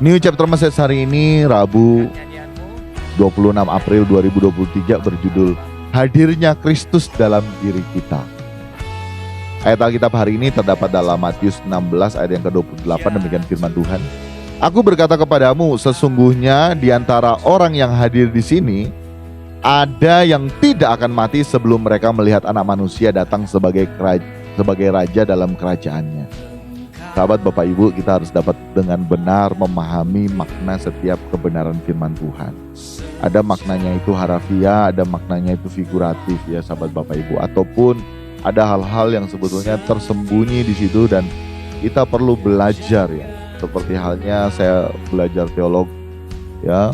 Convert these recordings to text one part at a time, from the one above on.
New Chapter Message hari ini Rabu 26 April 2023 berjudul Hadirnya Kristus dalam diri kita. Ayat Alkitab hari ini terdapat dalam Matius 16 ayat yang ke-28, demikian firman Tuhan. Aku berkata kepadamu, sesungguhnya di antara orang yang hadir di sini ada yang tidak akan mati sebelum mereka melihat Anak Manusia datang sebagai raja dalam kerajaannya. Sahabat Bapak Ibu, kita harus dapat dengan benar memahami makna setiap kebenaran firman Tuhan. Ada maknanya itu harafiah, ada maknanya itu figuratif ya sahabat Bapak Ibu. Ataupun ada hal-hal yang sebetulnya tersembunyi di situ dan kita perlu belajar ya. Seperti halnya saya belajar teolog ya.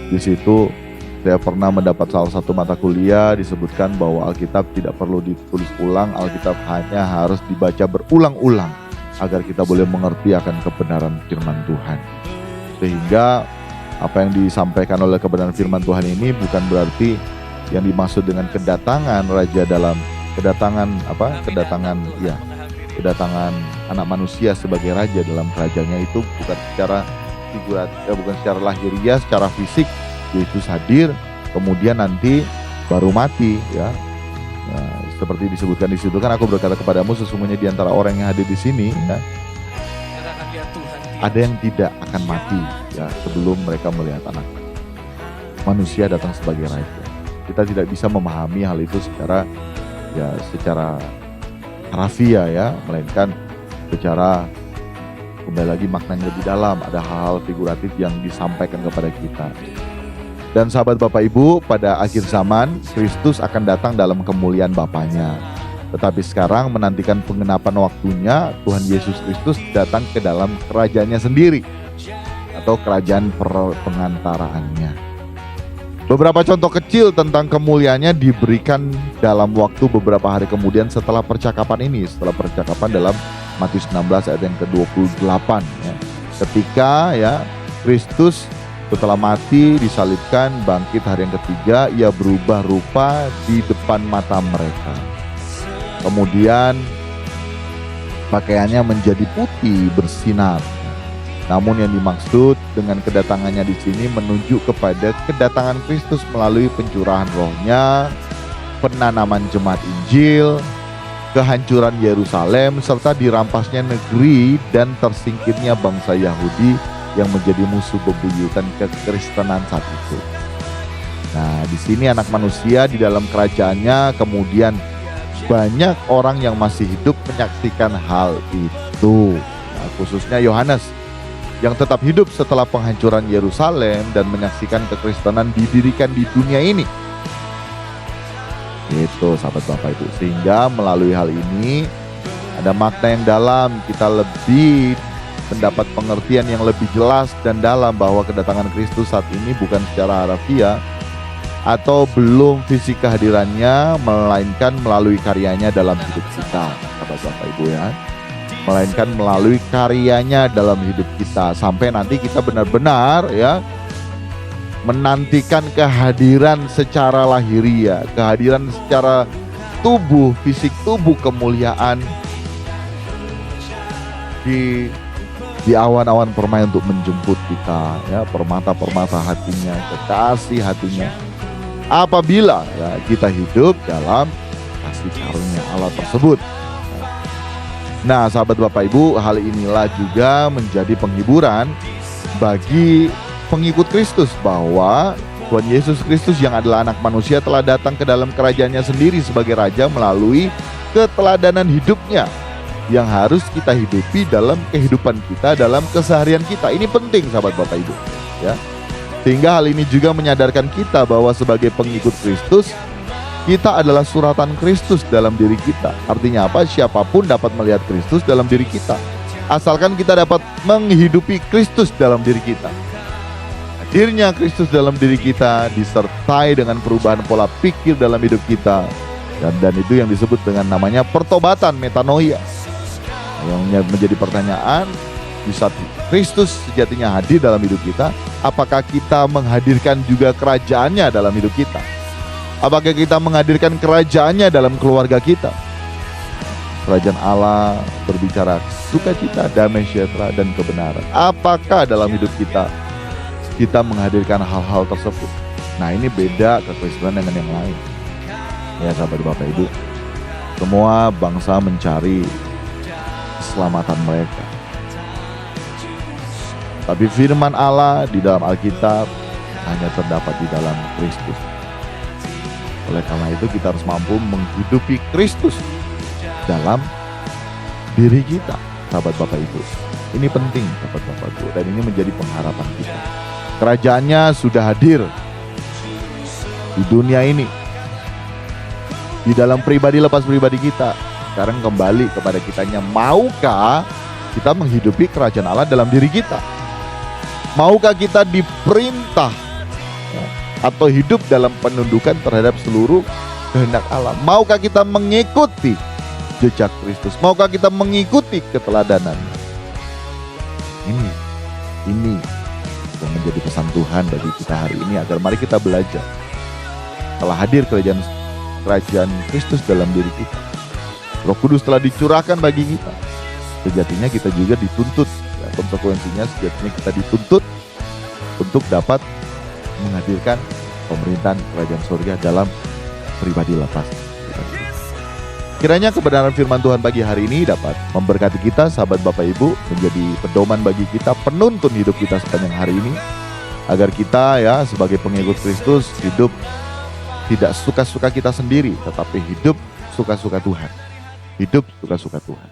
Di situ saya pernah mendapat salah satu mata kuliah disebutkan bahwa Alkitab tidak perlu ditulis ulang, Alkitab hanya harus dibaca berulang-ulang agar kita boleh mengerti akan kebenaran firman Tuhan. Sehingga apa yang disampaikan oleh kebenaran firman Tuhan ini bukan berarti yang dimaksud dengan kedatangan raja dalam kedatangan Anak Manusia sebagai raja dalam kerajaannya itu bukan secara figuratif, bukan secara lahiriah, secara fisik Yesus hadir kemudian nanti baru mati ya. Nah, seperti disebutkan di situ kan, aku berkata kepadamu sesungguhnya di antara orang yang hadir di sini ya, ada yang tidak akan mati ya sebelum mereka melihat Anak Manusia datang sebagai raja. Kita tidak bisa memahami hal itu secara harafiah ya, melainkan secara kembali lagi maknanya lebih dalam. Ada hal-hal figuratif yang disampaikan kepada kita. Dan sahabat Bapak Ibu, pada akhir zaman Kristus akan datang dalam kemuliaan Bapanya. Tetapi sekarang menantikan penggenapan waktunya, Tuhan Yesus Kristus datang ke dalam kerajaannya sendiri atau kerajaan pengantaraannya. Beberapa contoh kecil tentang kemuliaannya diberikan dalam waktu beberapa hari kemudian setelah percakapan ini, setelah percakapan dalam Matius 16 ayat yang ke-28 ya. Ketika ya Kristus setelah mati, disalibkan, bangkit hari yang ketiga, ia berubah rupa di depan mata mereka. Kemudian pakaiannya menjadi putih bersinar. Namun yang dimaksud dengan kedatangannya di sini menunjuk kepada kedatangan Kristus melalui pencurahan rohnya, penanaman jemaat Injil, kehancuran Yerusalem, serta dirampasnya negeri dan tersingkirnya bangsa Yahudi yang menjadi musuh bebuyutan kekristenan saat itu. Nah, di sini Anak Manusia di dalam kerajaannya, kemudian banyak orang yang masih hidup menyaksikan hal itu. Nah, khususnya Yohanes yang tetap hidup setelah penghancuran Yerusalem dan menyaksikan kekristenan didirikan di dunia ini. Itu sahabat Bapak Ibu. Sehingga melalui hal ini ada makna yang dalam, kita lebih mendapat pengertian yang lebih jelas dan dalam bahwa kedatangan Kristus saat ini bukan secara harafiah atau belum fisik kehadirannya, melainkan melalui karyanya dalam hidup kita, sahabat Bapak Ibu ya. Melainkan melalui karyanya dalam hidup kita sampai nanti kita benar-benar ya menantikan kehadiran secara lahiriah, kehadiran secara tubuh, fisik tubuh kemuliaan di awan-awan permai untuk menjemput kita ya, permata-permata hatinya, kekasih hatinya, apabila ya kita hidup dalam kasih karunia Allah tersebut. Nah sahabat Bapak Ibu, hal inilah juga menjadi penghiburan bagi pengikut Kristus bahwa Tuhan Yesus Kristus yang adalah Anak Manusia telah datang ke dalam kerajaannya sendiri sebagai Raja melalui keteladanan hidupnya yang harus kita hidupi dalam kehidupan kita, dalam keseharian kita. Ini penting sahabat Bapak Ibu ya. Sehingga hal ini juga menyadarkan kita bahwa sebagai pengikut Kristus, kita adalah suratan Kristus dalam diri kita. Artinya apa? Siapapun dapat melihat Kristus dalam diri kita, asalkan kita dapat menghidupi Kristus dalam diri kita. Hadirnya Kristus dalam diri kita disertai dengan perubahan pola pikir dalam hidup kita, dan itu yang disebut dengan namanya pertobatan, metanoia. Yang menjadi pertanyaan, di saat Kristus sejatinya hadir dalam hidup kita, apakah kita menghadirkan juga kerajaannya dalam hidup kita? Apakah kita menghadirkan kerajaannya dalam keluarga kita? Kerajaan Allah berbicara sukacita, damai sejahtera, dan kebenaran. Apakah dalam hidup kita menghadirkan hal-hal tersebut? Nah, ini beda kekristenan dengan yang lain. Ya sahabat Bapak Ibu, semua bangsa mencari keselamatan mereka. Tapi firman Allah di dalam Alkitab hanya terdapat di dalam Kristus. Oleh karena itu kita harus mampu menghidupi Kristus dalam diri kita, sahabat Bapak Ibu. Ini penting, sahabat Bapak Ibu, dan ini menjadi pengharapan kita. Kerajaannya sudah hadir di dunia ini, di dalam pribadi lepas pribadi kita. Sekarang kembali kepada kitanya, maukah kita menghidupi kerajaan Allah dalam diri kita? Maukah kita diperintah atau hidup dalam penundukan terhadap seluruh kehendak Allah? Maukah kita mengikuti jejak Kristus? Maukah kita mengikuti keteladanan-Nya? Ini yang menjadi pesan Tuhan bagi kita hari ini, agar mari kita belajar. Telah hadir kerajaan Kristus dalam diri kita. Roh Kudus telah dicurahkan bagi kita. Sejatinya kita juga dituntut. Ya, konsekuensinya sejatinya kita dituntut untuk dapat menghadirkan pemerintahan kerajaan surga dalam pribadi lepas. Kiranya kebenaran firman Tuhan pagi hari ini dapat memberkati kita, sahabat Bapak Ibu, menjadi pedoman bagi kita, penuntun hidup kita sepanjang hari ini, agar kita ya sebagai pengikut Kristus hidup tidak suka-suka kita sendiri, tetapi hidup suka-suka Tuhan. Hidup suka-suka Tuhan.